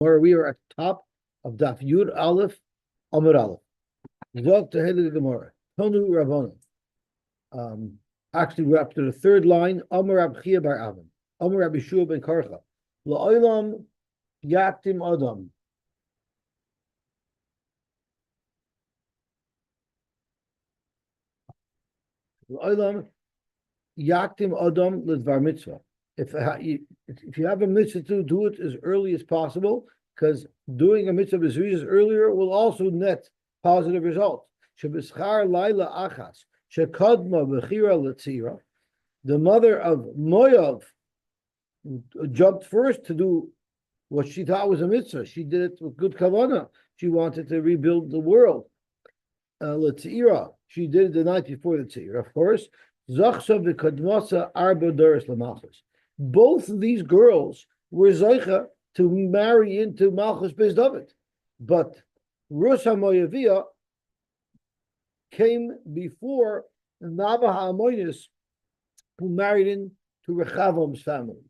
Or we are at the top of Daf Yud Aleph Amud Aleph. Zog Tehillah Gemara. Tonu Rabbanon. Actually, we're up to the third line. Amar Rab Chia bar Avin. Amar Rab Yeshua ben Karcha. La'olam yatim adam. La'olam yatim adam l'dvar mitzvah. If you have a mitzvah to do it as early as possible, because doing a mitzvah b'zrizus earlier will also net positive results. Shebeschar laila achas shekadma b'chira l'tzira. The mother of Moav jumped first to do what she thought was a mitzvah. She did it with good kavanah. She wanted to rebuild the world. L'tzira. She did it the night before the tzira, of course. Zachsa v'kadmasa arba doros l'malchus. Both of these girls were zeicha to marry into Malchus Beis David, but Rus HaMoyaviyah came before Nava HaAmonis, who married into Rechavam's family.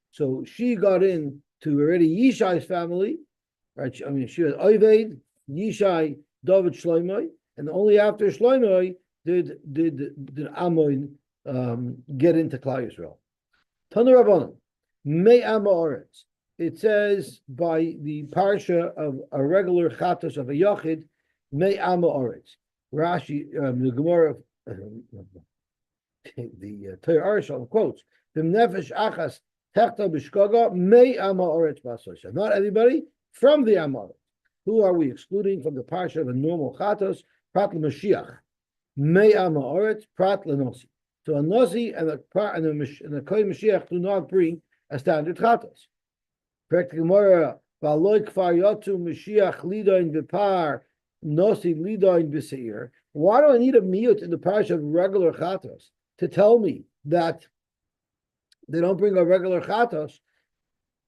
So she got in to already Yishai's family, right? I mean, she was Oved, Yishai, David, Shloimeh, and only after Shloimeh did Ammon get into Klal Yisrael. Tanu Rabbanon, Me'am Ha'aretz. It says by the parsha of a regular chatos of a yachid, Me'am Ha'aretz. Rashi, the Gemara, the Torah Arishon quotes, "B'm nefesh achas techta b'shkaga Me'am Ha'aretz b'asosha." Not everybody from the Amorit. Who are we excluding from the parsha of a normal chatos? Prat l'Mashiach. Me'am Ha'aretz, Prat l'Nosi. So a Nosi and a Kohen Mashiach do not bring a standard chatos. Correct Gemara, V'aloi kfar yotu Mashiach lidoin v'par Nosi lidoin b'seir. Why do I need a miyut in the parish of regular chatos to tell me that they don't bring a regular chatos?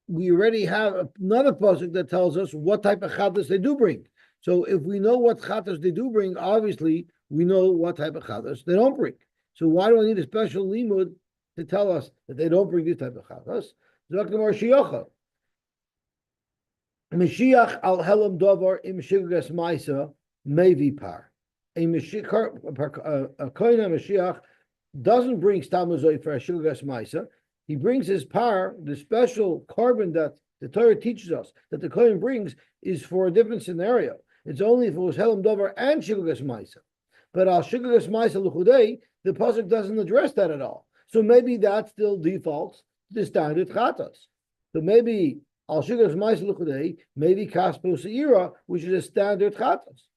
We already have another pasuk that tells us what type of chatos they do bring. So if we know what chatos they do bring, obviously we know what type of chatos they don't bring. So why do I need a special limud to tell us that they don't bring this type of chatos? Mashiach al helam davar im shigras ma'isa mevi par. A kohen Mashiach doesn't bring stamazoi for a shigras ma'isa. He brings his par, the special carbon that the Torah teaches us that the kohen brings is for a different scenario. It's only if it was helam davar and shigras ma'isa. But al shigras ma'isa l'chudei, the pasuk doesn't address that at all. So maybe that still defaults to the standard chatos. So maybe al shigras ma'isa l'chudei, maybe kaspo seira, which is a standard chatos.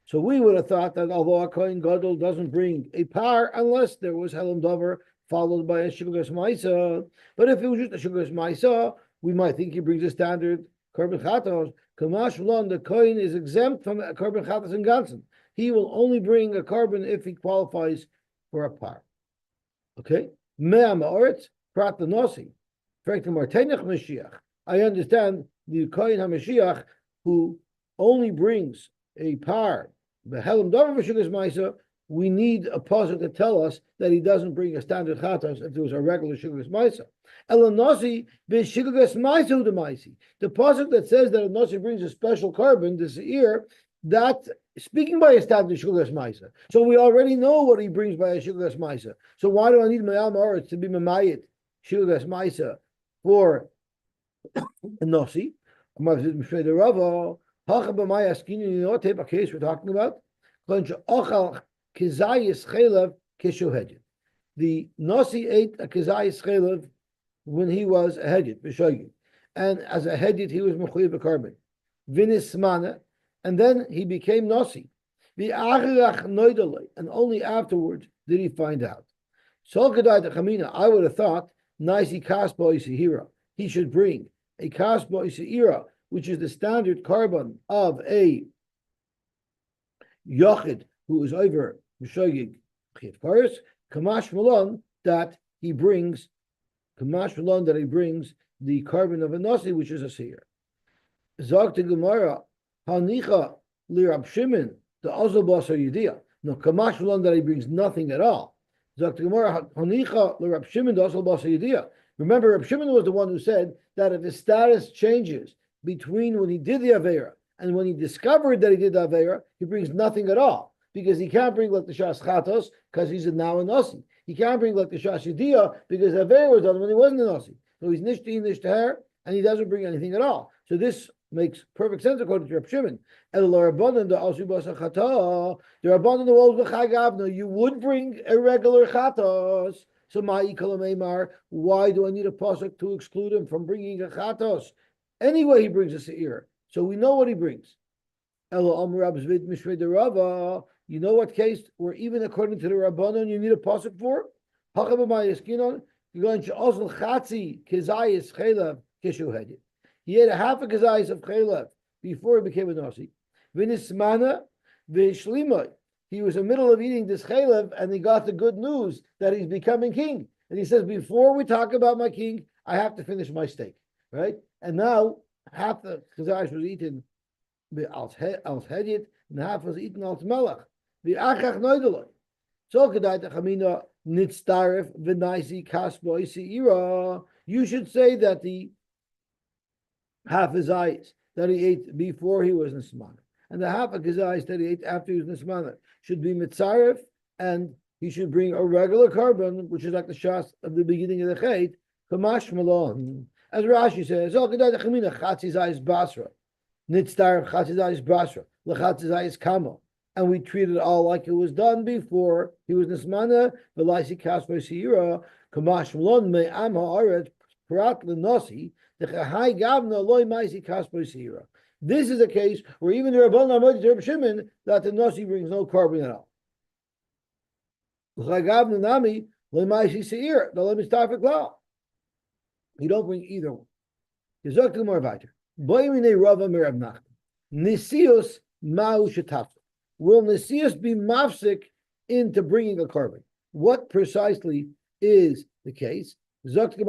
So we would have thought that although a kohen gadol doesn't bring a par unless there was helam davar followed by a shigras ma'isa, but if it was just a shigras ma'isa, we might think he brings a standard korban chatos. Kamash v'lon, the kohen is exempt from a korban chatos in ganzen. He will only bring a carbon if he qualifies for a par. Okay? Me'am ha'aretz, prat l'nosi. I understand the Kohen HaMashiach who only brings a par, the helam davar v'shigras ma'isa, we need a pasuk to tell us that he doesn't bring a standard chatos if there was a regular shigras ma'isa. Elanosi b'shigras ma'isa u'demaisi. The pasuk that says that a nosi brings a special carbon, this ear, that speaking by a standard shigras ma'isa. So we already know what he brings by a shigras ma'isa. So why do I need Me'am Ha'aretz to be memayit shigras ma'isa for a nosi? You know what type of case we're talking about? The Nasi ate a Kizayis Chelev when he was a Hedjit, and as a Hedjit he was Mechuyev b'Karban. Vinis Mana, and then he became Nasi. And only afterwards did he find out. I would have thought Naisi Kaspa Isihira. He should bring a Kaspa Isihira, which is the standard carbon of a Yochid who is over Mishogig Chiv Karis, Kamash Malon that he brings the carbon of a Nasi, which is a Seir. Zog to Gemara, Hanicha li Rab Shimon, the Ozal Basar Yediyah. No, Kamash Malon that he brings nothing at all. Zog to Gemara, Hanicha li Rab Shimon, the Ozal Basar Yediyah. Remember, Reb Shimon was the one who said that if his status changes between when he did the Aveira and when he discovered that he did the Aveira, he brings nothing at all. Because he can't bring like the Shas Chatos because he's now a Nasi. He can't bring like the Shas Yediyah because the Aveira was done when he wasn't a Nasi. So he's Nishti, Nishtaher, and he doesn't bring anything at all. So this makes perfect sense according to Reb Shimon. The Rabbanan, the walls of Chagavna, you would bring a regular Chatos. So Ma'i Kalamemar, why do I need a pasuk to exclude him from bringing a Chatos? Anyway, he brings a Seir. So we know what he brings. You know what case where even according to the Rabbanon you need a pasuk for? He had a half a kazayis of chaylev before he became a nasi. He was in the middle of eating this chaylev and he got the good news that he's becoming king. And he says, before we talk about my king, I have to finish my steak, right? And now half the kazayis was eaten als hedit, and half was eaten als melech. The achach noideloi. So kedai techamina nitztaref v'naisi kasboi seira. You should say that the half his eyes that he ate before he was nismana, and the half of his eyes that he ate after he was nismana should be mitzaref, and he should bring a regular carbon, which is like the shas of the beginning of the chait, kamash malon. As Rashi says, "Oh, kedai techamina chatzis eyes basra." Nitztar chatzizayis brasra, lechatzizayis kamo, and we treated it all like it was done before he was nismana. V'laisi kasper seira kamash malon me am haaretz prat lenosi dechahai gavna loy maisi kasper seira. This is a case where even the Rabban Amod to Reb Shimon that the nosi brings no carbon at all. L'chagavna nami loy maisi seira. The loy mistafik law. You don't bring either one. Yizok to more weiter. Nisius ma'u shetafel. Will Nisius be mafsik into bringing a carbon? What precisely is the case? He ate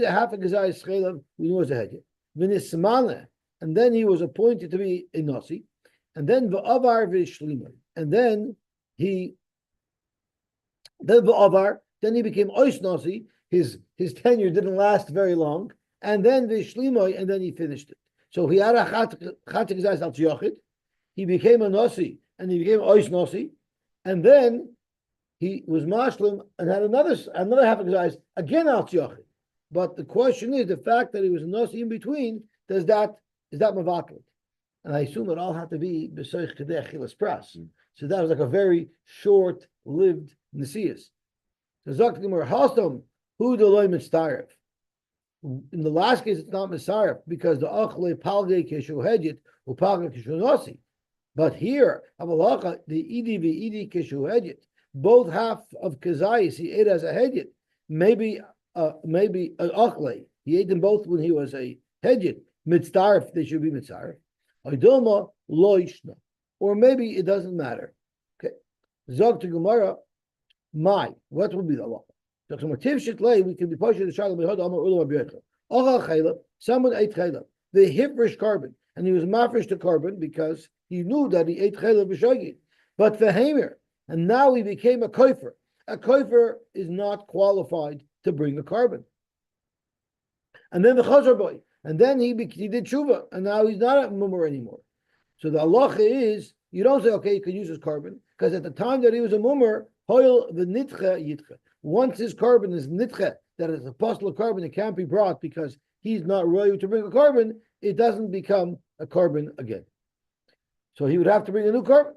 a half a chazayis chaylev, we know it's a hedya. And then he was appointed to be a nasi. And then v'avar v'shlimai. And then he became ois nasi. His tenure didn't last very long, and then the shlimoy, and then he finished it. So he had a chatik zayis al tziyochid. He became a nasi, and he became ois nasi, and then he was mashlim and had another half of zayis again al tziyochid. But the question is, the fact that he was a nasi in between, is that mavatal? And I assume it all had to be b'soich kedei achilas pras. So that was like a very short-lived nesius. So Zok Gemara Hastam. Who the loy mitzaref? In the last case, it's not mitzaref because the achle palge keshu hedjit upalge keshu nosi. But here, avalacha the idi v'idi keshu hedjit. Both half of kazayis he ate as a hedjit. Maybe an achle. He ate them both when he was a hedjit. Mitzaref, they should be mitzaref. Oidoma loishna. Or maybe it doesn't matter. Okay. Zog to Gemara. What will be the law? We can be partial to Shalom someone ate chaylev, the hifrish carbon, and he was mafresh to carbon because he knew that he ate chaylev b'shogig. But the hamer, and now he became a koifer. A koifer is not qualified to bring a carbon. And then the chazar boy, and then he did tshuva, and now he's not a mummer anymore. So the halacha is you don't say okay, you can use his carbon because at the time that he was a mummer, hoil the nitcha yitcha. Once his carbon is nitche, that is a apostle of carbon, it can't be brought because he's not royal to bring a carbon, it doesn't become a carbon again. So he would have to bring a new carbon.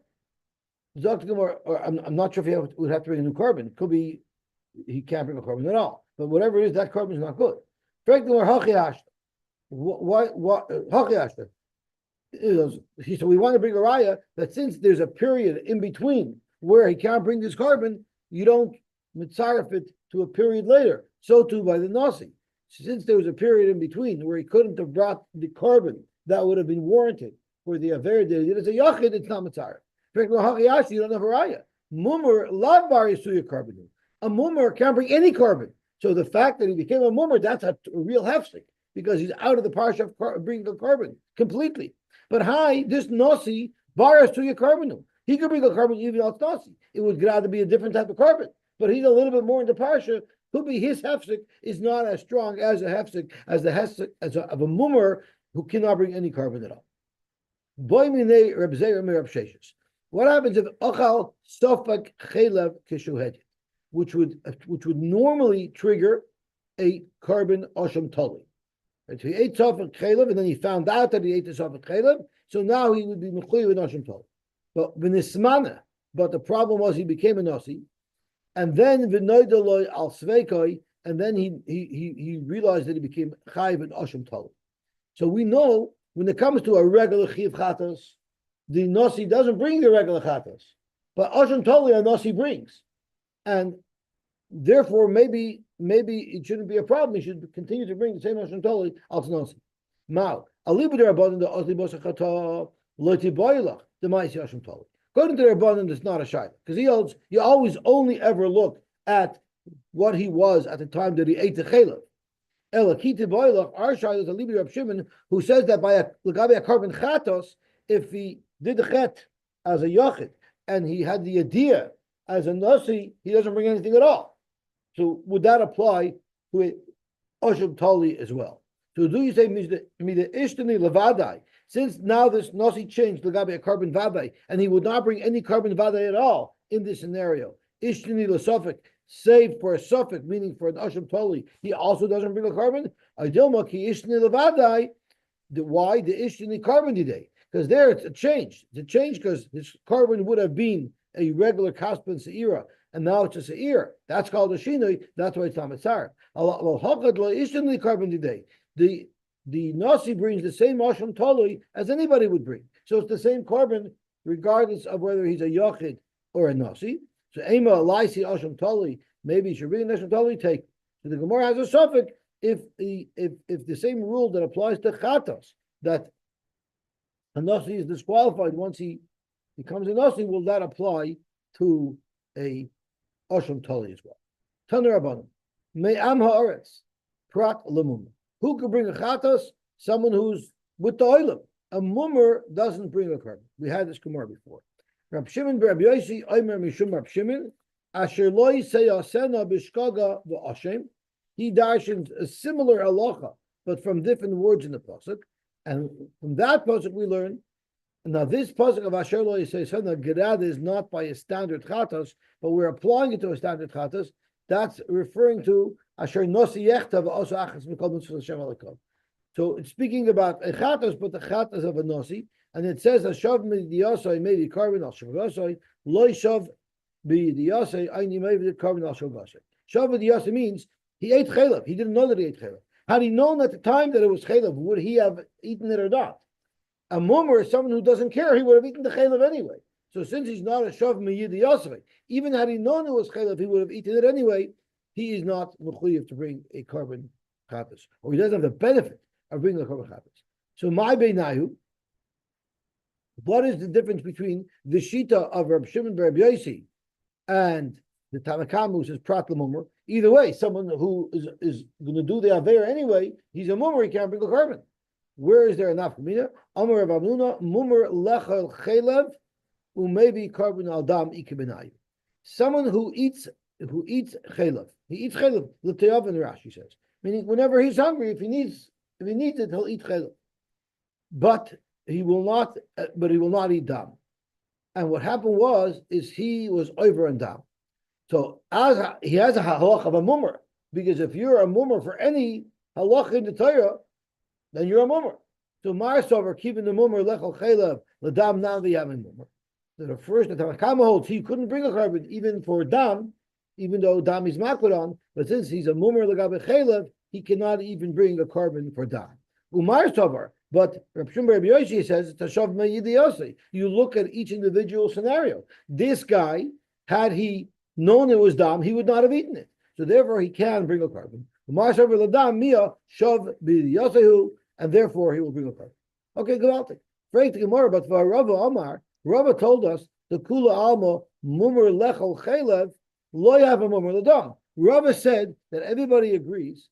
I'm not sure if he would have to bring a new carbon. It could be he can't bring a carbon at all. But whatever it is, that carbon is not good. Why so we want to bring a raya that since there's a period in between where he can't bring this carbon, you don't mitzaref it to a period later. So too by the nasi. Since there was a period in between where he couldn't have brought the carbon that would have been warranted for the aver that he did as a yachid, it's not mitzaref. You don't have a raya. Mummer lav bar yisuya carbon. A mummer can't bring any carbon. So the fact that he became a mummer, that's a real hefsek because he's out of the parsha of bringing a carbon completely. But this nasi bar yisuya carbon. He could bring a carbon even al nasi. it would rather be a different type of carbon. But he's a little bit more into parsha. Could be his hefsek is not as strong as a hefsek as the hefsek of a mummer who cannot bring any carbon at all. What happens if achal sofak chelev kishuhed, which would normally trigger a carbon osham toli? Right? So he ate sofak chelev, and then he found out that he ate the sofak chelev, so now he would be mechuyev with osham toli. But the problem was he became a nasi, and then v'noidaloi al sveikoi, and then he realized that he became chayiv and osham toli. So we know when it comes to a regular chiv chatos, the nasi doesn't bring the regular chatos, but osham toli a nasi brings, and therefore maybe it shouldn't be a problem. He should continue to bring the same osham toli al nasi. Now, alibu derabbanan the osli bosachata loiti boilach the ma'isi osham toli. According to the Rabbanan, it's not a shayla, because you always only ever look at what he was at the time that he ate the chelav. Elakiti boilach, our shayla is a Libri Rab Shimon, who says that by a carbon chatos, if he did the chet as a yachid and he had the idea as a nasi, he doesn't bring anything at all. So would that apply to a osham tali as well? So do you say mida ishtani levadai? Since now this nasi changed legabe a carbon vadai, and he would not bring any carbon vadai at all in this scenario. Ishtani lesofik, save for a suffix, meaning for an asham toli, he also doesn't bring a carbon. Idilma ki ishtani levadai. Why the ishtani carbon today? Because there it's a change. It's a change because his carbon would have been a regular kaspan seira, and now it's a seir. That's called a shinoi. That's why it's not mitzar. Well, hakad lo ishtani carbon today. The nasi brings the same asham toli as anybody would bring. So it's the same carbon, regardless of whether he's a yachid or a nasi. So ema laisi asham toli, maybe he should bring an asham toli take. So the Gemara has a suffix if the same rule that applies to chatos, that a nasi is disqualified once he becomes a nasi, will that apply to a asham toli as well? Taner Rabbanan, me'am ha'aretz, prat lemum. Who could bring a chatas? Someone who's with the oilam. A mummer doesn't bring a carbon. We had this Gemara before. Rab Shimon Rab Yosy Omer Mishum Rab Shimon Asher Loi Seyasena Bishkaga v'Ashem. He darshins a similar halacha, but from different words in the pasuk. And from that pasuk we learn. Now this pasuk of Asher Loi Seyasena Gerad is not by a standard chatas, but we're applying it to a standard chatas. That's referring to Asher Nosi Yechta also Achas Mikol Mitzvah Hashem Alakom. So it's speaking about a chatas, but the chatas of a nosi, and it says Hashav Midiyasai maybe carbon al Shavasai, Loi Shav Bidiyasai, Aini maybe carbon al Shavasai. Shav Bidiyasai means he ate chelav. He didn't know that he ate chelav. Had he known at the time that it was chelav, would he have eaten it or not? A mummer is someone who doesn't care. He would have eaten the chelav anyway. So since he's not a shav Midiyasai, even had he known it was chelav, he would have eaten it anyway. He is not mechuyev to bring a carbon chatas, or he doesn't have the benefit of bringing a carbon chatas. So my beinayu, what is the difference between the shita of Rab Shimon Rab Yosy and the Tanakam who says prat l'mummer? Either way, someone who is going to do the aver anyway, he's a mummer, he can't bring a carbon. Where is there enough kamina? Amar Rav Amnuna mummer lechel chelev umaybe carbon al dam ikebenayu. Someone who eats chelev. He eats chelev, l'teyav and Rashi says. Meaning, whenever he's hungry, if he needs it, he'll eat chelev. But he will not eat dam. And what happened is he was over and dam. So he has a halach of a mummer, because if you're a mummer for any halach in the Torah, then you're a mummer. So Marsover keeping the mummer lechel chelev l'dam navi yamin mummer. So the first the Tanakama holds he couldn't bring a carbon even for dam, even though dam is makron, but since he's a mummer legabe chelev, he cannot even bring a carbon for dam. Umar Sovar, but Rab Shimon Rab Yosy says it's a shav me'yidiyosei. You look at each individual scenario. This guy, had he known it was dam, he would not have eaten it. So therefore, he can bring a carbon. Umar Sovar l'dam mia shav b'yidiyosehu, and therefore he will bring a carbon. Okay, go out. Frank the Gemara, but for Rava Omar, Rava told us the kula alma mummer lechel chelev lo yav a mummer l'dam. Rava said that everybody agrees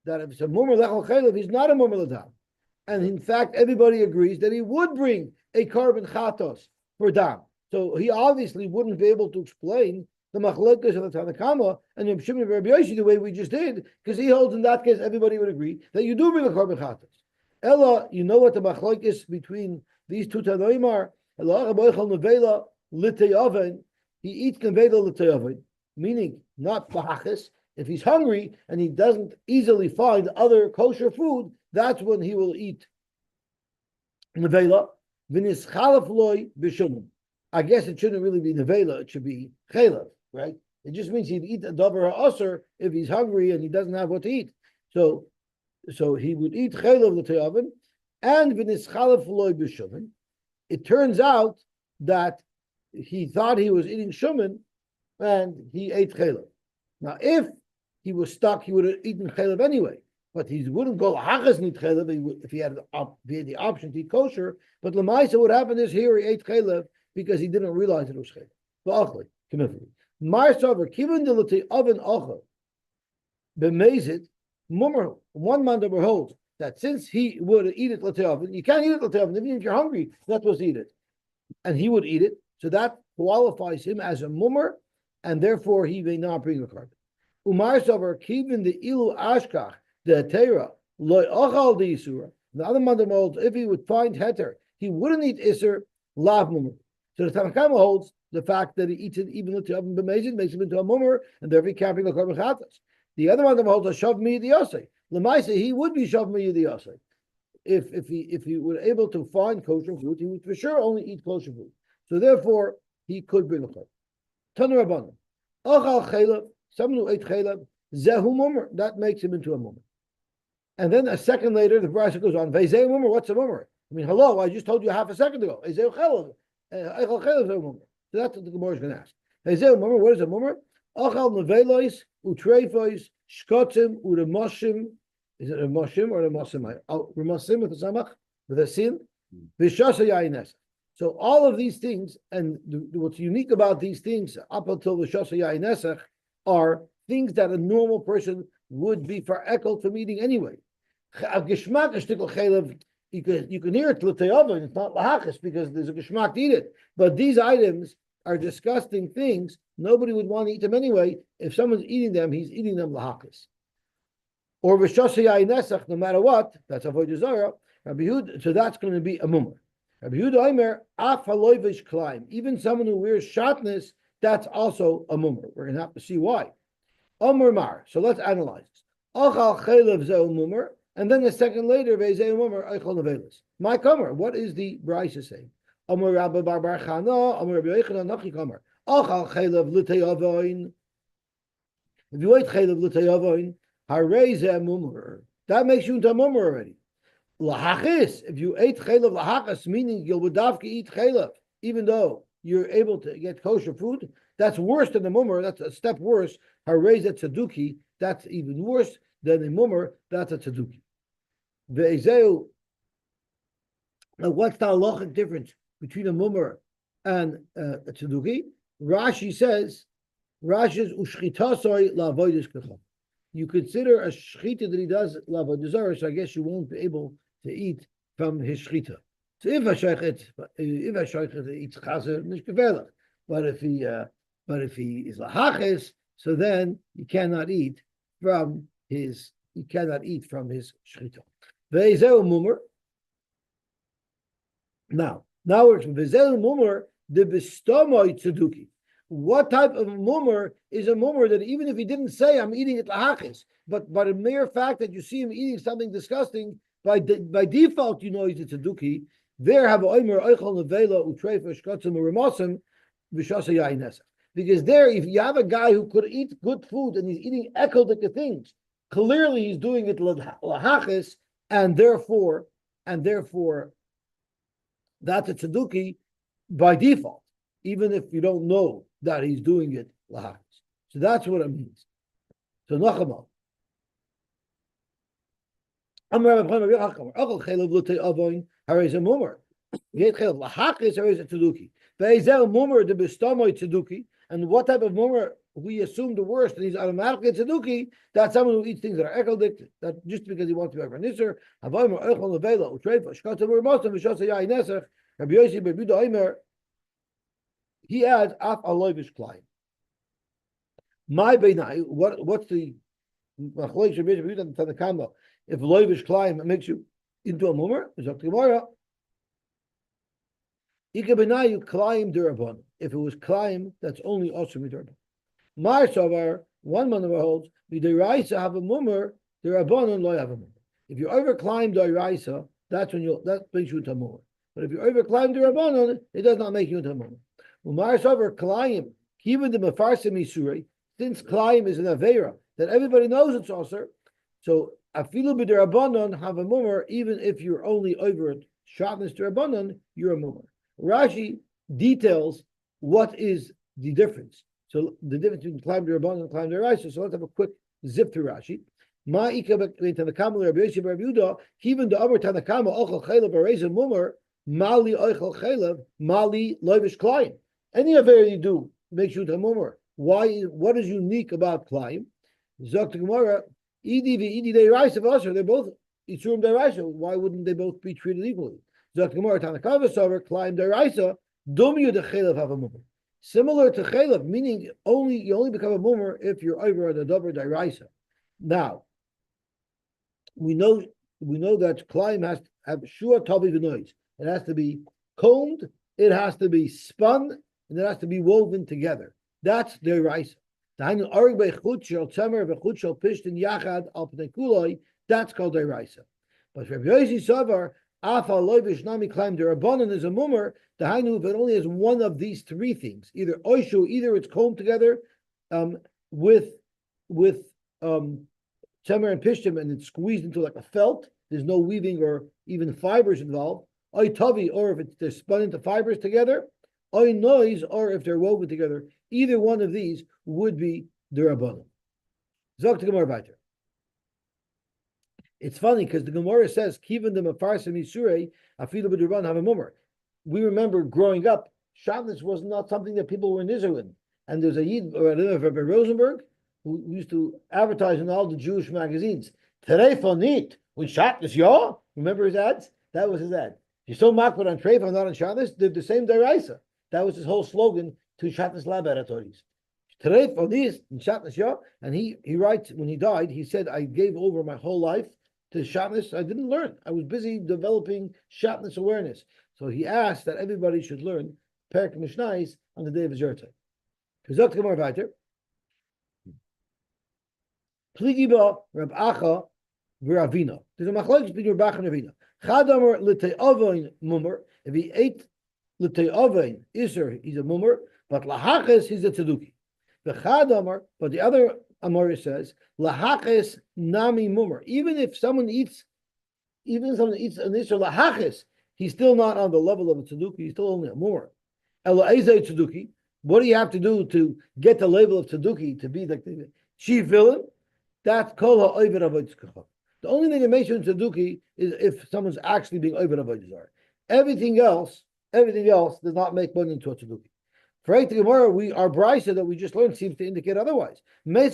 that if it's a mummer lechel chelev, he's not a mummer l'dam. And in fact, everybody agrees that he would bring a carbon chatos for dam. So he obviously wouldn't be able to explain the machlokes of the Tanakama and the Shimon Rabbi Yosy the way we just did, because he holds in that case everybody would agree that you do bring a korban chatas. Ella, you know what the machlokes between these two Tanoim are? He eats nevela l'teyaven, meaning not lahachis. If he's hungry and he doesn't easily find other kosher food, that's when he will eat nevela. V'nischalaf loy b'shumim. I guess it shouldn't really be nevela; it should be chelav, right? It just means he'd eat a davar ha'aser if he's hungry and he doesn't have what to eat. So he would eat chelav l'teyaven and v'nischalaf loy b'shumim. It turns out that he thought he was eating shuman and he ate chelav. Now, if he was stuck, he would have eaten chelav anyway. But he wouldn't go hachas nit chelav if he had the option to eat kosher. But lemaisa, what happened is here he ate chelav because he didn't realize it was chelav. V'achli, k'mifli. Marsaver kivin delati oven ocha b'mezid mummer. One man that holds that since he would eat it l'te'oven, you can't eat it l'te'oven. Even if you're hungry, you're not supposed to eat it. And he would eat it. So that qualifies him as a mummer, and therefore he may not bring a korban. Umar savar kivin the ilu ashkach the teira loy ochal the isura. The other man holds if he would find heter, he wouldn't eat iser lav mummer. So the Tanakama holds the fact that he eats it even l'te'oven b'mezid makes him into a mummer, and therefore he can't bring a korban chatas. The other one holds a shav mi the Yosy. Lemaisa, he would be shav mi the Yosy. If he were able to find kosher food, he would for sure only eat kosher food. So therefore, he could bring a korban. Tanu Rabbanan, achal chelav, someone who ate chelav, zehu mummer, that makes him into a mummer. And then a second later, the brisa goes on, ve'zeh mummer, what's a mummer? I mean, hello, I just told you half a second ago. Ve'zeh chelav, achal chelav zehu mummer. So that's what the Gemara is going to ask. Ve'zeh mummer, what is a mummer? Achal nevelois, utreifois, shkotzim, uremoshim. Is it a moshim or a mosim? Remosim with a samach, with a sin. V'shasa yaines. So all of these things, and what's unique about these things up until the shasa ya'inesach, are things that a normal person would be for ekel from eating anyway. Geshmak chaylev, you can hear it l'te'oven, it's not lahachis because there's a geshmak to eat it. But these items are disgusting things. Nobody would want to eat them anyway. If someone's eating them, he's eating them lahachis. Or v'shasa ya'inesach, no matter what, that's avodah zarah. So that's going to be a mummer. Rabbi Yehuda Omer, af haloivish klaim. Even someone who wears shatnez, that's also a mummer. We're going to have to see why. Omer mar. So let's analyze this. Achal chelev zeu mummer, and then a second later, ve'zeu mummer eichol nevelis. My comer. What is the brisa saying? Omer Rabbi Bar Bar Chana, Omer Rabbi Yochanan Nachi comer. Achal chelev l'teyavoin. If you eat chelev l'teyavoin, harei zeh mummer. That makes you into a mummer already. Lahachis, if you ate chelav lahachis, meaning you'll without eat chelav, even though you're able to get kosher food, that's worse than the mummer. That's a step worse. Harei zeh tzeduki, that's even worse than a mummer. That's a tzeduki. Ve'ezeu. Now, what's the halachic difference between a mummer and a tzeduki? Rashi says, Rashi's ushchitasoi la'avodas kacham. You consider a shchita that he does la'avodah zarah, so I guess you won't be able to eat from his shchita. So if a shaychet eats chaser, nish gevelach. But if he is lahaches, so then he cannot eat from his shchita. Ve'ezeu mummer. Now we're ve'ezeu mummer the bestomoi tzeduki. What type of mummer is a mummer that even if he didn't say I'm eating it lahachis, but a mere fact that you see him eating something disgusting, by default you know he's a tzeduki. There have oimer oichol nevela utreifa shkotzim uremosim v'shasa yainesa. Because there, if you have a guy who could eat good food and he's eating ekoldik things, clearly he's doing it lahachis, and therefore that's a tzeduki by default, even if you don't know that he's doing it lahachis. So that's what it means. So Nachamal. And what type of mummer we assume the worst, and he's automatically a tzeduki? That's someone who eats things that are ekoldik, that just because he wants to be over nisser. Rabbi Yosy, Rabbi Yehuda Omer, He adds af alovish klein. My beinai, what's the if loivish klein makes you into a mummer? Is up to Gemara. You climb durabon. If it was climb, that's only also durabon. Mar savar, one man holds, midiraisa have a mummer, durabon and loy have a mummer. If you overclimb diraisa, that makes you into a mummer. But if you overclimb durabon, it does not make you into a mummer. Umar savar climb, even the mefarsim isuri, since climb is an avera that everybody knows it's also. So afilu b'durabanan have a mummer, even if you're only over it. Shatnez durabanan, you're a mummer. Rashi details what is the difference. So the difference between climb durabanan and climb deraisa. So let's have a quick zip through Rashi. Ma ikabek tanakama Rabbi Yosy bar Yehuda, even the other tanakama ochel chaylev areisa mummer mali ochel chaylev mali loivish climb. Any avera you do makes you a mummer. Why? What is unique about climb? Zok Gemara, Idi v'Idi deiraisa v'asher. They're both isurim deiraisa. Why wouldn't they both be treated equally? Zok Gemara, Tanakava Sover, climb deiraisa. Dumyu de chaylev have a mummer. Similar to chaylev, meaning you only become a mummer if you're over the double deiraisa. Now, we know that climb has to have shua tavi v'nois. It has to be combed. It has to be spun, and it has to be woven together. That's deiraisa. That's called deiraisa. But Rabbi Yosy Savar, Afa loivish nami climb derabanan is a mummer. The hainu, if it only has one of these three things, either oishu, either it's combed together with temer and pishtim, and it's squeezed into like a felt. There's no weaving or even fibers involved. Oy tavi, or if they're spun into fibers together. Oy noise, or if they're woven together. Either one of these would be derabanan. Zok to Gemara weiter. It's funny because the Gemara says, "Kivan the mefarsim isurei afilu b'durabanan have a mummer." We remember growing up, Shabbos was not something that people were in Israel in. And there's a Yid, or I don't know if Rabbi Rosenberg, who used to advertise in all the Jewish magazines. Terefonit with Shabbos, yeah. Remember his ads? That was his ad. You're so makbid on Trefon, not on Shabbos. They're the same deraisa. That was his whole slogan to Shabbos laboratories. Terefonit and Shabbos, yeah. And he writes, when he died, he said, "I gave over my whole life to Shabbos. I didn't learn. I was busy developing Shabbos awareness." So he asked that everybody should learn Perek Mishnais on the day of his yahrzeit. Kazok Gemara weiter. Pligiba Rab Acha v'Ravina. There's a machlokes between Rab Acha and Ravina. Chadamer l'te'avoin mummer. If he ate l'te'avoin iser, he's a mummer. But lahaches, he's a tzeduki. The chadamer, but the other Amora says lahaches nami mummer. Even if someone eats an iser lahaches, he's still not on the level of a tzeduki. He's still only a mummer. Ela'ezei tzeduki. What do you have to do to get the label of tzeduki to be like the chief villain? That's kol ha'oived avodas kacham. The only thing that makes you a tzeduki is if someone's actually being oived avodas zara. Everything else does not make one into a tzeduki. For the Gemara, our brisa that we just learned seems to indicate otherwise. It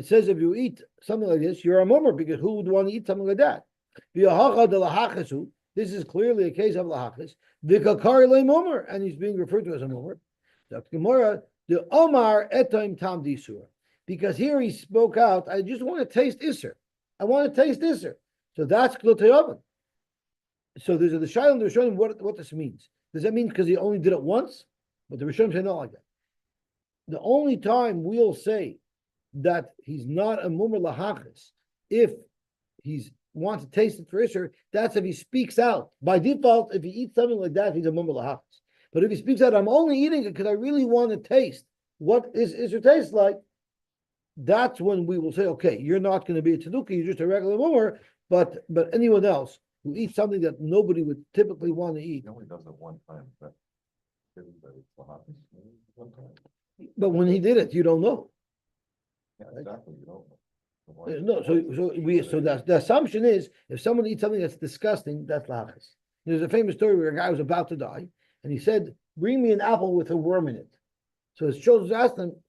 says if you eat something like this, you're a mummer, because who would want to eat something like that? This is clearly a case of lahachis. And he's being referred to as a mummer. The Gemara, the Omar etaim tam disur, because here he spoke out. I just want to taste iser. I want to taste iser. So that's glutayovan. So there's the Shailam, the Rishonim, what this means. Does that mean because he only did it once? But the Rishonim say not like that. The only time we'll say that he's not a mummer lahachis, if he's wants to taste it for Isser, that's if he speaks out. By default, if he eats something like that, he's a mummer lahachis. But if he speaks out, I'm only eating it because I really want to taste what Isser tastes like, that's when we will say, okay, you're not going to be a tzeduki, you're just a regular mummer, but anyone else who eats something that nobody would typically want to eat. He only does it one time, but everybody's lahachis one time. But when he did it, you don't know. Yeah, exactly. You don't know. No, so the assumption is if someone eats something that's disgusting, that's lahachis. There's a famous story where a guy was about to die, and he said, "Bring me an apple with a worm in it." So his children asked him,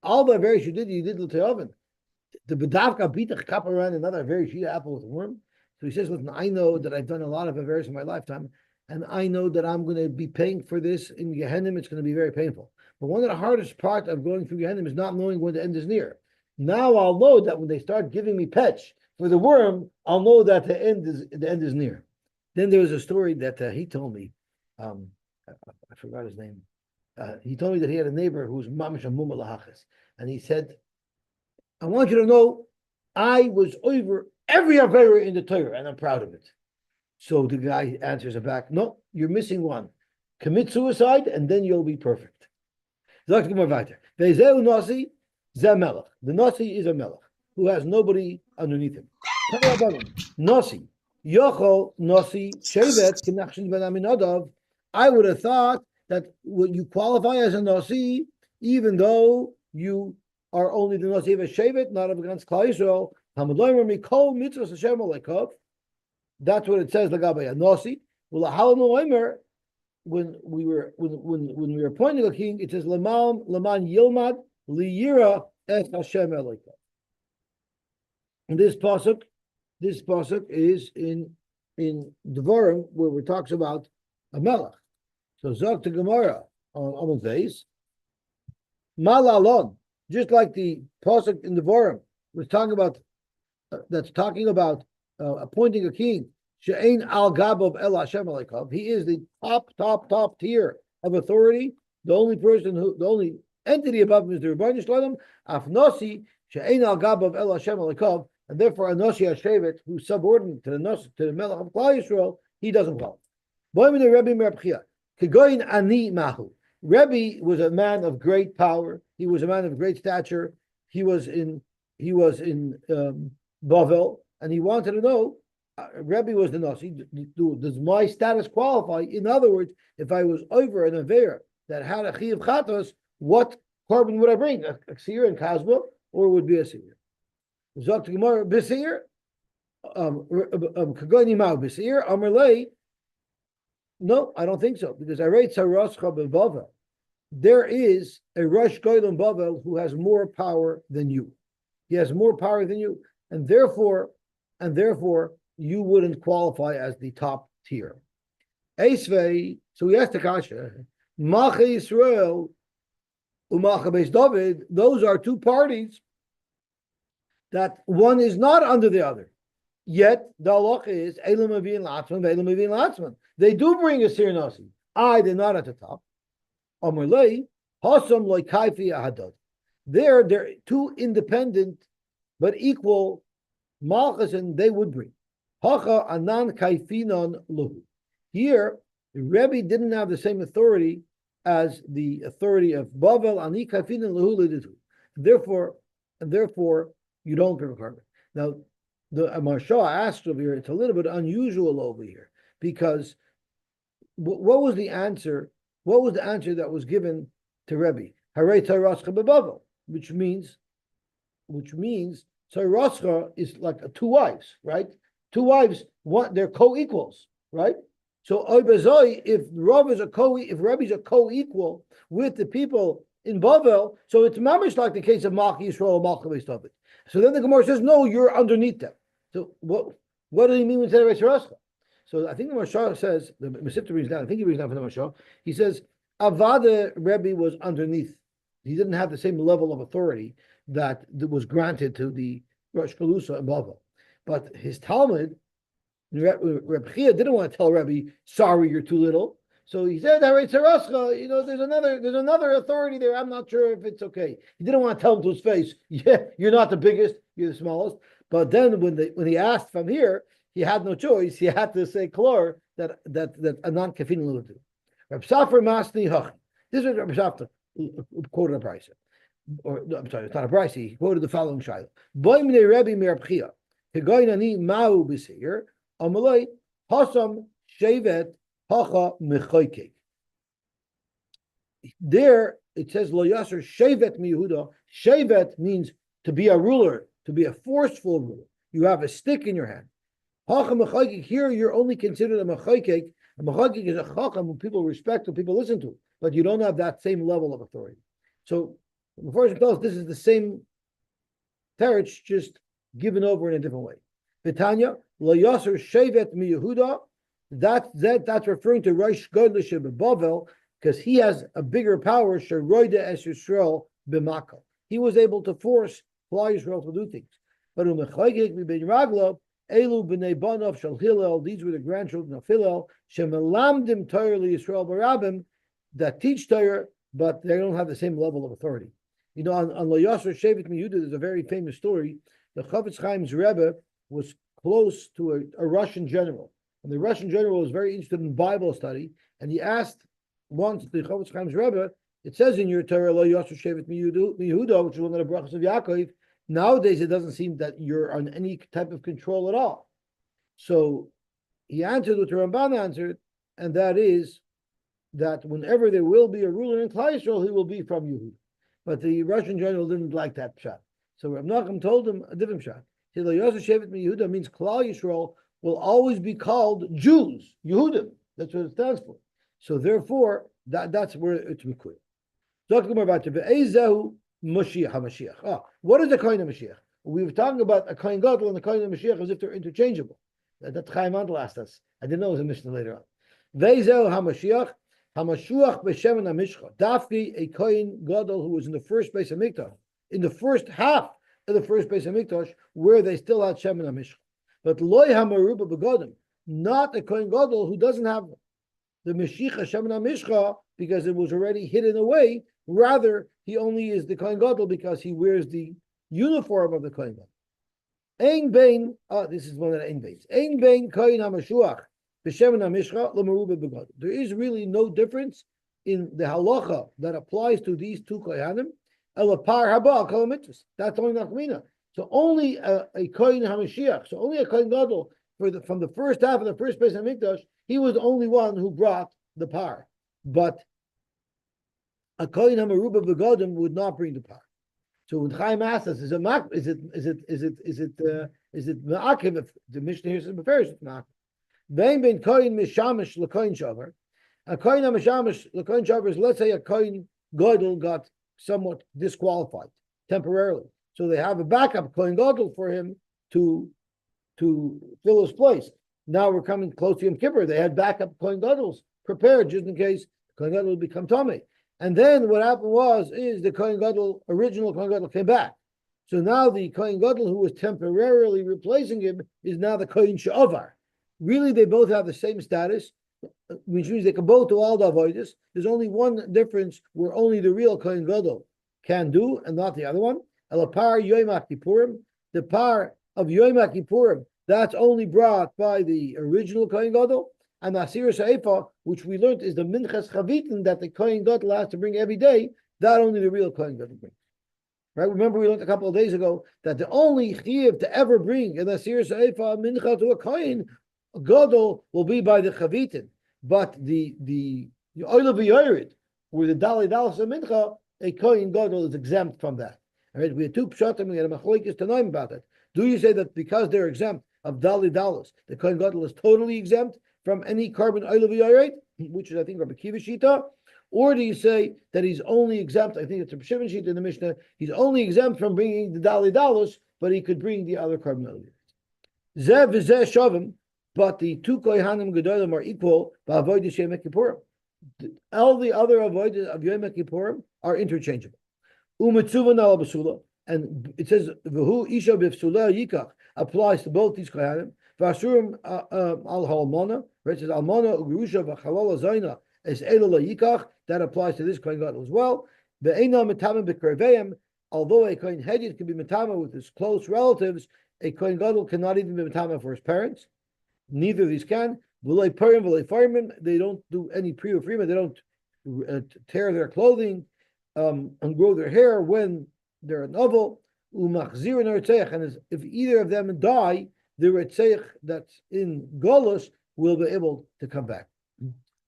"All the various you did l'te'oven. The bedavka bitach kappa around another very sheet apple with a worm." So he says, "Listen, I know that I've done a lot of avarice in my lifetime. and I know that I'm going to be paying for this in Gehenna. It's going to be very painful. But one of the hardest part of going through Gehenna is not knowing when the end is near. Now I'll know that when they start giving me petch for the worm, I'll know that the end is near. Then there was a story that he told me. I forgot his name. He told me that he had a neighbor who was mamish amuma lahachas, and he said, "I want you to know, I was over every avera in the Torah, and I'm proud of it." So the guy answers back, "No, you're missing one. Commit suicide, and then you'll be perfect." The Nasi is a melech who has nobody underneath him. Nasi, Yochol Nasi Shevet Kinachshin Ben Aminadav. I would have thought that you qualify as a Nasi, even though you are only the Nasi of a Shevet, not of against Klal Yisrael. That's what it says. Lagabaya Nasi. When we were appointing a king, it says Laman Yilmad Liyira Es Hashem Eloka. And this pasuk is in Devarim, where it talks about a melech. So Zog to Gemara on Beis Malalon, just like the pasuk in Devarim was talking about appointing a king. She'ein al gabav el Hashem alekav. He is the top tier of authority. The only entity above him is the Rebbeinu Shalom. Afnosi she'ein al gabav el Hashem alekav, and therefore Anosi Hashevet, who's subordinate to the Melech of Klal Yisrael, he doesn't qualify. Rebbe was a man of great power. He was a man of great stature. He was in Bavel, and he wanted to know. Rebbe was the Nasi. Does my status qualify? In other words, if I was over an Avera that had a Chiyav Chatos, what carbon would I bring? A Ksir and Kazba, or would be a Seir? Zok Gemara B'Seir, Kagoni Mao B'Seir, Amarlei. No, I don't think so, because I read Sarascha Bavel. There is a Rosh Goylem Bavel who has more power than you. He has more power than you, and therefore, you wouldn't qualify as the top tier. Eisvei, so we asked the Kasha, Macha Yisrael, Umacha Beis David, those are two parties that one is not under the other. Yet the halacha is Elam Avin Latzman, Elam Avin Latzman. They do bring a Sir Nasi. They're not at the top. Amarlei, Hasam Loi Kaifi Ahadad. They're two independent but equal Malchus, and they would bring. Hacha Anan Kaifinon Luhu. Here, the Rebbe didn't have the same authority as the authority of Bavel, Ani Kaifinon Luhu Liditu. Therefore, you don't bring a carbon. Now, the Maharsha asked over here, it's a little bit unusual over here, because what was the answer? What was the answer that was given to Rebbe? Harei Tairascha beBavel, which means Tairascha is like two wives, right? Two wives, they're co-equals, right? So if Rebbe is a co-equal with the people in Bavel, so it's mamish like the case of Malchi Yisrael, Malchi Beis David. So then the Gemara says, no, you're underneath them. So what do he mean when he said Tairascha? So I think the Maharsha says, the Mesivta brings down, I think he brings down from the Maharsha, he says, Avada Rebbe was underneath. He didn't have the same level of authority that was granted to the Rosh Kalusa and Bavel. But his Talmud, Reb Chia didn't want to tell Rebbe, sorry, you're too little. So he said, there's another authority there. I'm not sure if it's okay. He didn't want to tell him to his face, yeah, you're not the biggest, you're the smallest. But then when he asked from here, he had no choice. He had to say klor that Anan Kafin Ludu. Reb Safra Masni Hach. This is Reb Safra quoted a Brisa. I'm sorry, it's not a Brisa. He quoted the following Shiloh. Boimne Rebbe Mir Bchia. Kegoynani Mau B'Seir. Amalei Hasam Shevet Hacha Mechoykek. There it says Lo Yasser Shevet MiYehuda. Shevet means to be a ruler, to be a forceful ruler. You have a stick in your hand. Hacha Mechoykek. Here you're only considered a Mechoykek. A Mechoykek is a Chacham who people respect, who people listen to, but you don't have that same level of authority. So before it tells us this is the same teretz, just given over in a different way. Vitanya Lo Yasser Shevet MiYehuda That's referring to Rosh Godlish Bavel, because he has a bigger power. Sheroide es Yisrael b'makal. He was able to force Klal Yisrael to do things. But umechayik b'bein raglo elu b'nei banov shel Hillel. These were the grandchildren of Hillel. Shemelamdim Torah Yisrael barabim, that teach Torah, but they don't have the same level of authority. You know, on Lo Yasser Shevet Yehuda, there's a very famous story. The Chofetz Chaim's Rebbe was close to a Russian general. And the Russian general was very interested in Bible study, and he asked once the Chofetz Chaim's Rebbe, it says in your Torah, Lo Yasser Shevet Yehuda, which is one of the brachas of Yaakov, nowadays it doesn't seem that you're on any type of control at all. So he answered what the Ramban answered, and that is that whenever there will be a ruler in Klal Yisrael, he will be from Yehuda. But the Russian general didn't like that pshat. So Rav Nachum told him a different pshat. Lo Yasser Shevet Yehuda means Klal Yisrael will always be called Jews, Yehudim. That's what it stands for. So therefore, that's where it's Mekuyah. Talking more about Ve'ezehu Mashiach HaMashiach. What is the Kohen HaMashiach? We were talking about a Kohen Gadol and the Kohen HaMashiach as if they're interchangeable. That Chaim Mandel asked us. I didn't know it was a Mishnah later on. Ve'ezehu HaMashiach HaMashuach B'Shemen HaMishcha. Dafki, a Kohen Gadol who was in the first base of Mikdash, in the first half of the first base of Mikdash, where they still had Shemen HaMishcha. But Loi HaMaruba B'Godim, not a Kohen Gadol who doesn't have the Meshicha Shemen HaMishcha because it was already hidden away. Rather, he only is the Kohen Gadol because he wears the uniform of the Kohen Gadol. Ein Bein, this is one of the Ein Beins. Ein Bein Kohen HaMashuach B'Shemen HaMishcha L'Maruba B'Godol. There is really no difference in the halacha that applies to these two Kohanim. Elapar Haba Kol Mitzvahs. That's only Nachmina. So only a Kohen HaMashiach, so only a Kohen Gadol from the first half of the first base of Mikdash, he was the only one who brought the par. But a Kohen HaMaruba B'Godim would not bring the par. So when Chaim asks us, is it ma'akiv if the Mishnah here says beferish it's ma'akiv? Vein ben Kohen mishamish l'Kohen shavar. A Kohen mishamish l'Kohen shavar is, let's say a Kohen Gadol got somewhat disqualified temporarily. So they have a backup Kohen Gadol for him to fill his place. Now we're coming close to Yom Kippur. They had backup Kohen Gadols prepared just in case Kohen Gadol would become Tomei. And then what happened is the Kohen Gadol, original Kohen Gadol, came back. So now the Kohen Gadol who was temporarily replacing him is now the Kohen She'avar. Really, they both have the same status, which means they can both do all the avodas. There's only one difference where only the real Kohen Gadol can do and not the other one. Elapar Yom Kippurim, the par of Yom Kippurim, that's only brought by the original Kohen Gadol. And Asir Sa'efa, which we learned is the Minchas Chavitin that the Kohen Gadol has to bring every day, that only the real Kohen Gadol brings. Right? Remember we learned a couple of days ago that the only Chiyuv to ever bring an Asir Sa'efa Mincha to a Kohen Gadol will be by the Chavitin. But the Oil of Yored, where the Dali Dalas of Mincha, a Kohen Gadol is exempt from that. All right? We had two pshatim, we had a machlokes tanoim about it. Do you say that because they're exempt of Dali Dalas, the Kohen Gadol is totally exempt from any carbon oil of Yored, which is I think Rabbi Kiva Shita, or do you say that he's only exempt? I think it's a Shimon Shita in the Mishnah. He's only exempt from bringing the Dali Dalos, but he could bring the other carbon oil. Zev v'zeh shavim, but the two Kohanim Gedolim are equal. Ba'avodas Yom Kippurim. All the other avodas of Yom Kippurim are interchangeable. Umetzuvan al basula, and it says v'hu isha b'fsula yikach applies to both these Kohanim. V'asurim al halmona, right? It says almona ugerusha v'chalala zayna es elula yikach. That applies to this Kohen Gadol as well. Ve'ena metama b'kerveim. Although a Kohen Hedjit can be metama with his close relatives, a Kohen Gadol cannot even be metama for his parents. Neither of these can. V'lei purim v'lei farmim. They don't do any priya frima. They don't tear their clothing and grow their hair when they're a novel. Umachzir and Eretzeich. And if either of them die, the Retzeich that's in Golus will be able to come back.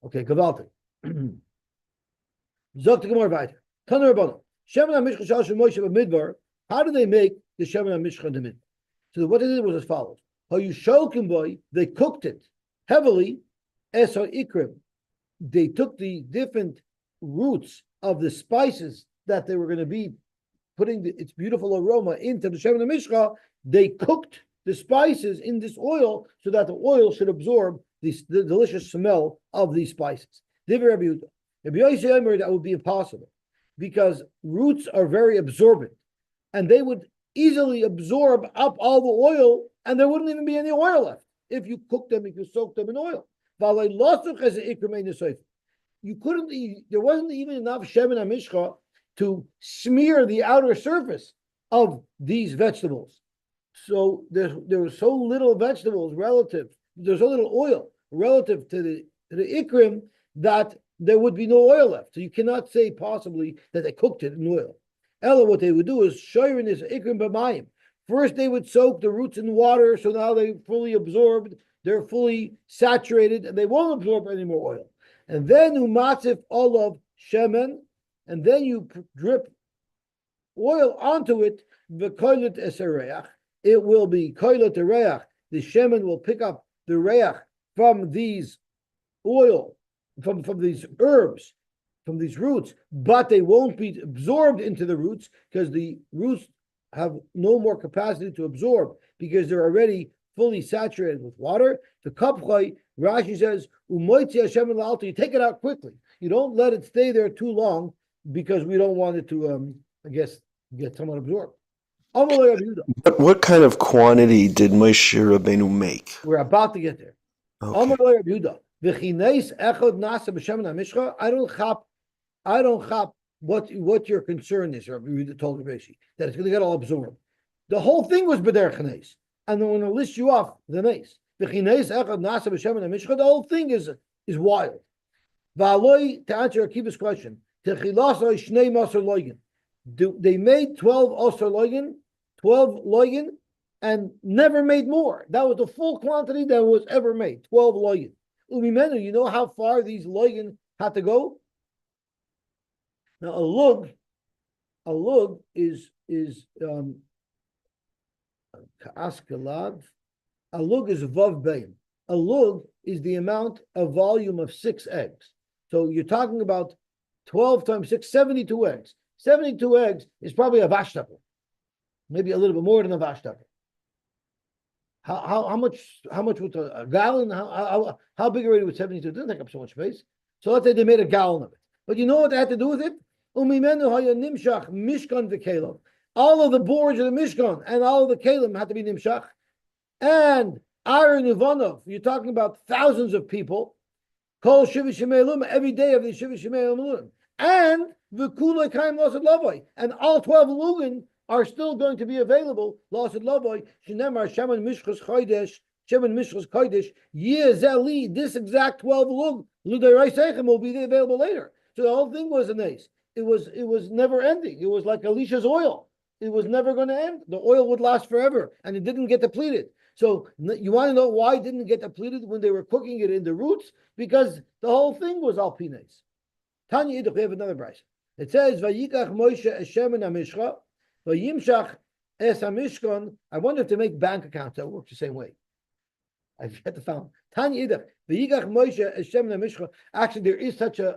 Okay, Gavalti. Zok to Gemara weiter. Taner Rabbanon. Shemen HaMishcha Shal Shem Moshe B'Midbar. How do they make the Shemen HaMishcha in the Midbar? So what they did was as follows. They cooked it heavily. Eso Ikrim. They took the different roots of the spices that they were going to be putting its beautiful aroma into the Shemen HaMishcha. They cooked the spices in this oil so that the oil should absorb the delicious smell of these spices. Rabbi Yosy, that would be impossible because roots are very absorbent and they would easily absorb up all the oil and there wouldn't even be any oil left. If you cook them, if you soak them in oil. You couldn't, there wasn't even enough shemen hamishcha to smear the outer surface of these vegetables. So there was so little vegetables there's so little oil relative to the ikrim that there would be no oil left. So you cannot say possibly that they cooked it in oil. Ella, what they would do is shoyrin is ikrim b'mayim. First, they would soak the roots in water, so now they fully absorbed, they're fully saturated, and they won't absorb any more oil. And then umatzif olav shemen, and then you drip oil onto it, v'koilet esareach. It will be koilet ereach. The shemen will pick up the reach from these oil, from these herbs, from these roots, but they won't be absorbed into the roots because the roots have no more capacity to absorb because they're already fully saturated with water. The kapchay, Rashi says, umoitzi Hashem l'alta, you take it out quickly. You don't let it stay there too long because we don't want it to, get somewhat absorbed. But what kind of quantity did Moshe Rabbeinu make? We're about to get there. Okay. I don't chap what your concern is, Rabbi Yehuda told Rashi, that it's going to get all absorbed. The whole thing was b'derech chanes, and I'm going to list you off the nace. The whole thing is wild. To answer Akiva's question, they made 12 osar loigin, 12 loigin, and never made more. That was the full quantity that was ever made, 12 loigin. Umimenu, you know how far these loigin had to go? Now a lug is ka'askalad. A lug is vav bein. A lug is the amount of volume of 6 eggs. So you're talking about 12 times 6, 72 eggs. 72 eggs is probably a vashtapel, maybe a little bit more than a vashtapel. How much with a gallon? How big already with 72? It doesn't take up so much space. So let's say they made a gallon of it. But you know what they had to do with it? All of the boards of the Mishkan and all of the kelim had to be nimshach. And Aaron Ivanov, you're talking about thousands of people. Kol Shiva Shemei Luma, every day of the Shiva Shemei Luma. And the Kulai Kaim Losad Lavoi. And all 12 Lugin are still going to be available. Losad Lavoi, Shinemar, Shaman Mishchas Chodesh, Shaman Mishchas Chodesh, Yezeli, this exact 12 Lug, Ludai Reisechem will be available later. So the whole thing was an ace. It was never ending. It was like Elisha's oil. It was never going to end. The oil would last forever, and it didn't get depleted. So you want to know why it didn't get depleted when they were cooking it in the roots? Because the whole thing was alpines. Tanya Idach, we have another verse. It says, "Vayikach Moshe Hashem and Hamishcha, vayimshach es Hamishkon." I wonder if they make bank accounts that work the same way. I've yet to found. Tanya Idach, Vayikach Moshe Hashem and Hamishcha. Actually, there is such a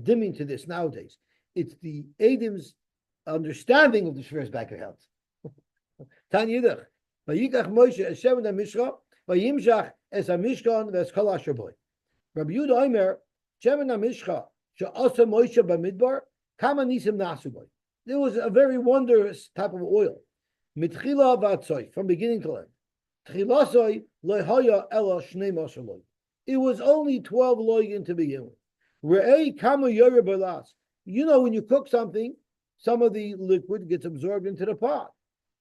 dimming to this nowadays. It's the Adam's understanding of the Shvir's bank accounts. Tanya Yidach, Vayikach Moshe Hashem and Hamishcha, Vayimshach es Hamishkan ves Kol Asher Boy. Rabbi Yehuda Omer, Hashem and Hamishcha, she'asa Moshe b'midbar, kama nisim nasu boy. There was a very wondrous type of oil, mitchila v'atzoy, from beginning to end. Tchilasoi lehaya ela shnei masher loy. It was only 12 loyin to begin with. Re'ei kama yoyer b'las. You know, when you cook something, some of the liquid gets absorbed into the pot.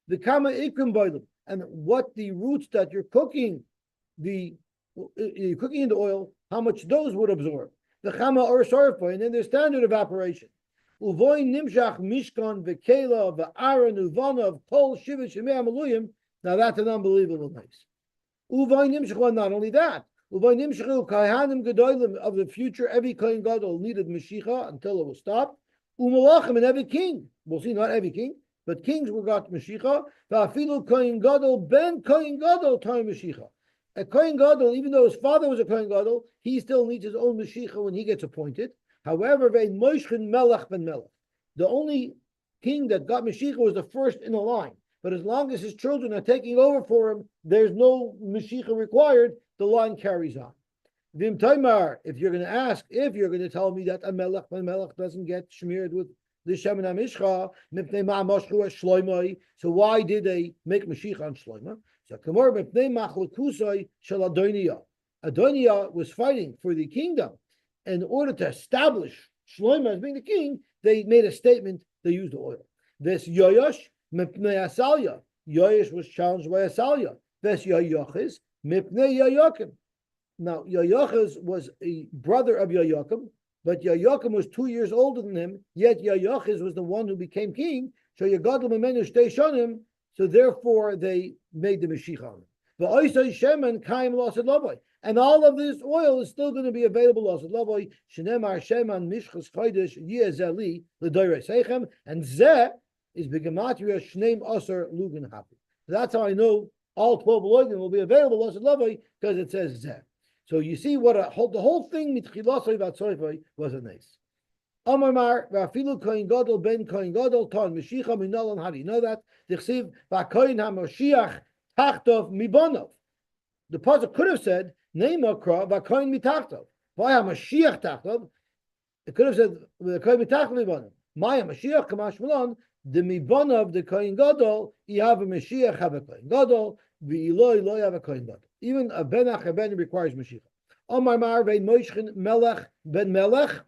The kama ikrim boilim, and what the roots that you're cooking in the oil, how much those would absorb. The chama or sarfa, and then there's standard evaporation. Uvoy nimshach mishkan v'kela v'aron uvanav kol shiva shemei amaluyim. Now that's an unbelievable nice. Uvoy nimshach, not only that. Uvoy nimshach kahanim gedolim of the future. Every kohen gadol needed mashiach until it was stopped. Umalachim, and every king. We'll see, not every king, but kings were got mashiach. Va'afilu kohen gadol ben kohen gadol time mashiach. A kohen gadol, even though his father was a kohen gadol, he still needs his own mashiach when he gets appointed. However, the only king that got mashiach was the first in the line. but as long as his children are taking over for him, there's no Mashiach required. The line carries on. Vim Taimar, if you're going to ask, if you're going to tell me that a melech doesn't get smeared with the Shemin HaMishcha, Mipnei Ma'amashchu Shloimoi, so why did they make Mashiach on Shloimah? So Kamor Mipnei Machlekusai Shel Adoniya. Adoniya was fighting for the kingdom. In order to establish Shloimah as being the king, they made a statement, they used the oil. This Yoyosh Mipnei Asalya. Yoyosh was challenged by Asalya. This Yoyochiz Mipnei Yoyokim. Now, Yoyochiz was a brother of Yoyakim, but Yoyakim was 2 years older than him, yet Yoyochiz was the one who became king, so Yogadol Memenu Shtei Shonim, so therefore they made the Mashiach on him. And all of this oil is still going to be available. And Zeh is Begematria Shneim Aser Lugan Happy. That's how I know all 12 loidim will be available because it says Zeh. So you see what the whole thing was a nice. Amar Rafilu Kohen Gadol ben Kohen Gadol Ton Mashiach Minalon. How do you know that? Dichsiv VaKohen HaMoshiach Tachtov Mibonov. The pasuk could have said Neima Kra VaKohen Mitachtov. Why HaMoshiach Tachtov? It could have said VaKohen Mitachtov Mibonov. Maya Mashiach Kamash Malon. The Mibonov the Kohen Gadol. You have a Mashiach have a Kohen Gadol. V'iloi lo have a Kohen Gadol. Even a benach a ben requires Mashiach. Omar Mar vein Moishchin Melech ben Melech.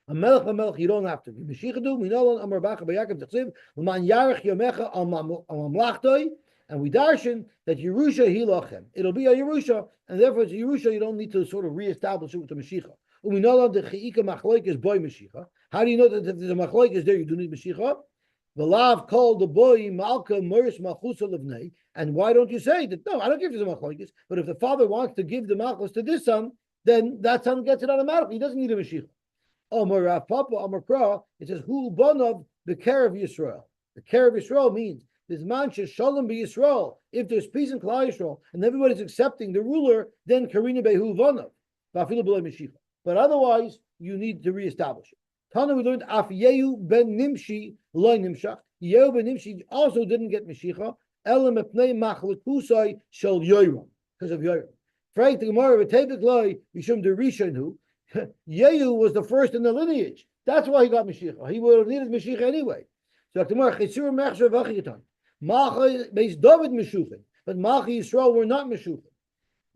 A Melech ben Melech you don't have to. Mashiach do Minolon Amar Bacha B'Yaakov Tzchiv L'man Yarech Yomecha Al Mamlachtoi, and we darshan that Yerusha Hilachem. It'll be a Yerusha, and therefore it's a Yerusha. You don't need to sort of reestablish it with the Mashiach. Uminolon the Cheika Machloik is boy Mashiach. How do you know that if there's a Machloik is there? You do need Mashiach. The lav called the boy Malka Moris Malchusa Levnei. And why don't you say that? No, I don't give you the machlokes. But if the father wants to give the malchus to this son, then that son gets it automatically. He doesn't need a Mashiach. Omar Rav Papa Omar Kra. It says Hu Bonov the care of Yisrael. The care of Yisrael means this mancha Shalom be Yisrael. If there's peace in Klal Yisrael and everybody's accepting the ruler, then Karina Behu Bonov. But otherwise, you need to reestablish it. Tana we learned Af Yehu ben Nimshi loy Nimshach. Yehu ben Nimshi also didn't get Mashiach. Because of Yoram. Frank the Gemara v'tebek loy mishum derishanu. Yehu was the first in the lineage. That's why he got Mashiach. He would have needed Mashiach anyway. So the Gemara chesur mechsher v'achitan. Malcha beis David meshuchen, but Malcha Yisrael were not meshuchen.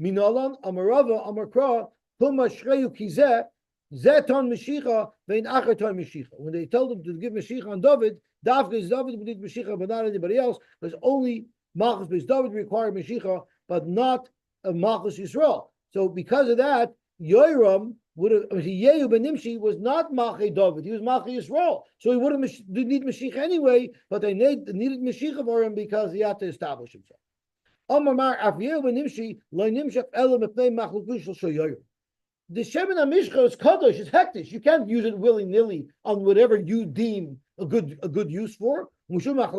Minalan amarava amarkra kuma shreyu kizeh zeton Mashiach vein achaton Mashiach. When they told him to give Mashiach on David. David would need Mashiach, but not anybody else. Because only Malchus Beis David required Mashiach, but not Malchus Yisrael. So because of that, Yoram would have. Yehu ben Nimshi was not Malchus David; he was Malchus Yisrael. So he would have need Mashiach anyway. But they needed Mashiach for him because he had to establish himself. Amar Af Yehu ben Nimshi lo Nimshach elam epnei Machlukush shel Yoram. The Shemin HaMishcha is kadosh, it's hektish. You can't use it willy nilly on whatever you deem a good use for. It wasn't really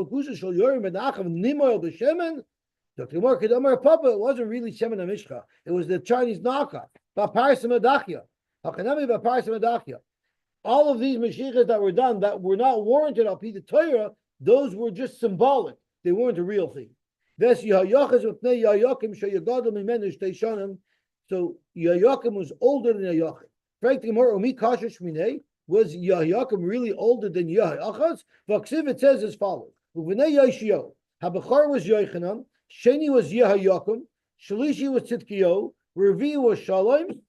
Shemin HaMishcha. It was the Chinese knockoff. All of these Mashiachas that were done that were not warranted al pi the Torah, those were just symbolic. They weren't a real thing. So Yoyakim was older than Yoyakim. Frank the Gemara, Omi Kasher Shminei, was Yoyakim really older than Yoachaz? Vaksiv, it says as follows: Uvnei Yoshio, Habachar was Yochanan, Sheni was Yehoyakim, Shalishi was Tzidkiyo, Revi was Shalom.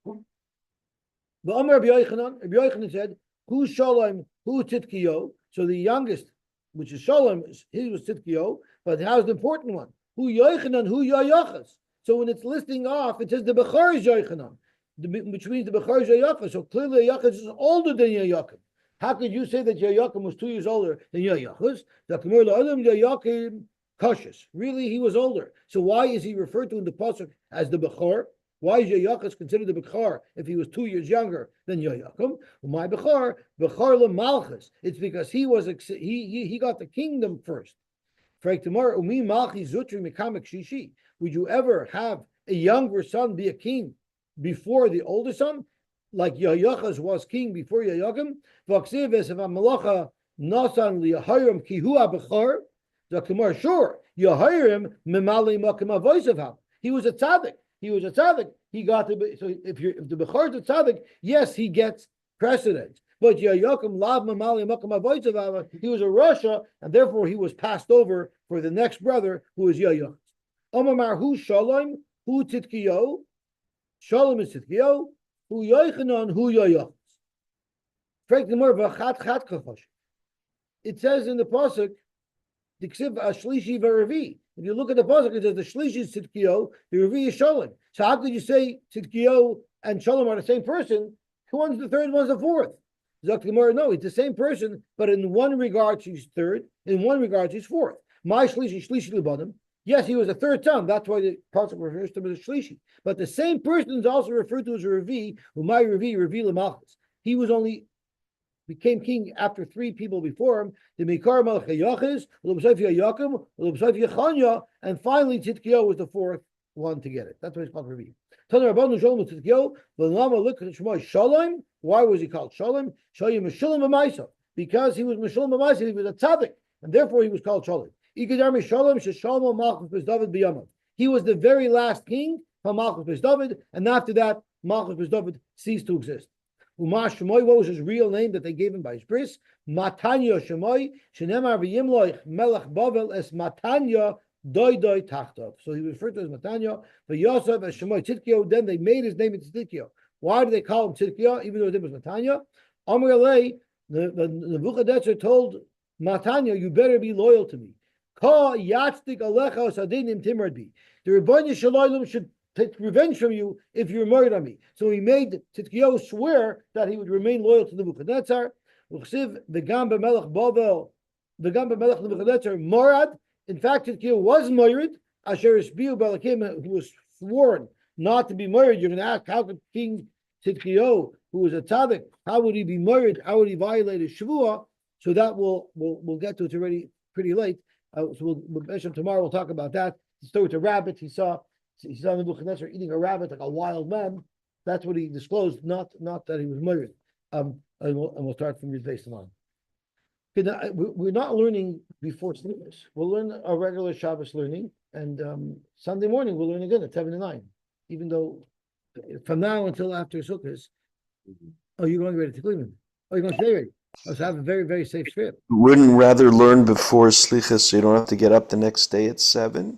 The Amar Rabbi Yochanan said, "Who Shalom, who Tzidkiyo?" So the youngest, which is Shalom, he was Tzidkiyo. But how's the important one? Who Yochanan, who Yoachaz? So when it's listing off, it says the Bechar is Yochanan, which means the Bechar is Yoachaz. So clearly Yoachaz is older than Yoyakim. How could you say that Yoyakim was 2 years older than Yoachaz? Yoyakim Kashis. Really, he was older. So why is he referred to in the pasuk as the Bechar? Why is Yoachaz considered the Bechar if he was 2 years younger than Yoyakim? My Bechar Malchus. It's because he got the kingdom first. Would you ever have a younger son be a king before the older son? Like Yoachaz was king before Yoyakim? Dr. Mar, sure, you hire him, Mimali Makim Avoisav. He was a tzaddik. He got to be, so if the Bechor is a tzaddik, yes, he gets precedence. But Yayakim Lav Mamali Makim Avoisav, he was a Russia, and therefore he was passed over for the next brother who is Yayakim. Omar hu Shalom, hu Titkiyo, Shalom is Titkiyo, hu Yochanan, hu Yayakim. It says in the pasuk, "Diksiv ashlishi v'revi." If you look at the pasuk, it says the shlishi is tzidkiyo, the revi is shalom. So how could you say tzidkiyo and shalom are the same person? One's the third, one's the fourth. Zok Gemara, no, it's the same person, but in one regard she's third, in one regard she's fourth. My shlishi lebadim. Yes, he was a third son. That's why the pasuk refers to him as a shlishi. But the same person is also referred to as a revi. Umay revi lemalchus. He was only became king after three people before him, the Mikar Melech Yachiz, Yakim, Yechanya, and finally Tzidkiyo was the fourth one to get it. That's why it's called Revi. Why was he called Shalom? Because he was Meshulam B'Maisa, he was a tzaddik, and therefore he was called Shalom. He was the very last king from Malchus B'S David, and after that, Malchus B'S David ceased to exist. Uma Shemoy, what was his real name that they gave him by his bris? Matanya Shemoy, Shenemar v'Yimloich Melech Bavel es Matanya Doi Tachtov. So he was referred to as Matanya, but Yosef as Shemoy Tzidkiyo. Then they made his name into Tzidkiyo. Why do they call him Tzidkiyo, even though his name was Matanya? Amr Alei, the Nebuchadnezzar told Matanya, you better be loyal to me. Ka Yatzdik Alecha Sadinim Timradbi. The Rebbeinu Shalom should take revenge from you if you're married on me. So he made Tzidkiyo swear that he would remain loyal to Nebuchadnezzar. The Gamba Melech Bavel, the Gamba Melech Nebuchadnezzar, Morad. In fact, Tzidkiyo was married. Asher Isbiu Balakim, who was sworn not to be married. You're going to ask, how could King Tzidkiyo, who was a tzaddik, how would he be married? How would he violate his shvuah? So that we'll get to. It's already pretty late. So we'll mention tomorrow. We'll talk about that. He started with a rabbit. He saw Nebuchadnezzar eating a rabbit like a wild man. That's what he disclosed, not that he was married. And we'll start from his base tomorrow. We're not learning before sleepers. We'll learn our regular Shabbos learning, and Sunday morning we'll learn again at 7 to 9. Even though from now until after Sukkot, oh, you're going ready to Cleveland. Oh, you're going today ready. Oh, so have a very, very safe trip. Wouldn't rather learn before Slichas so you don't have to get up the next day at 7?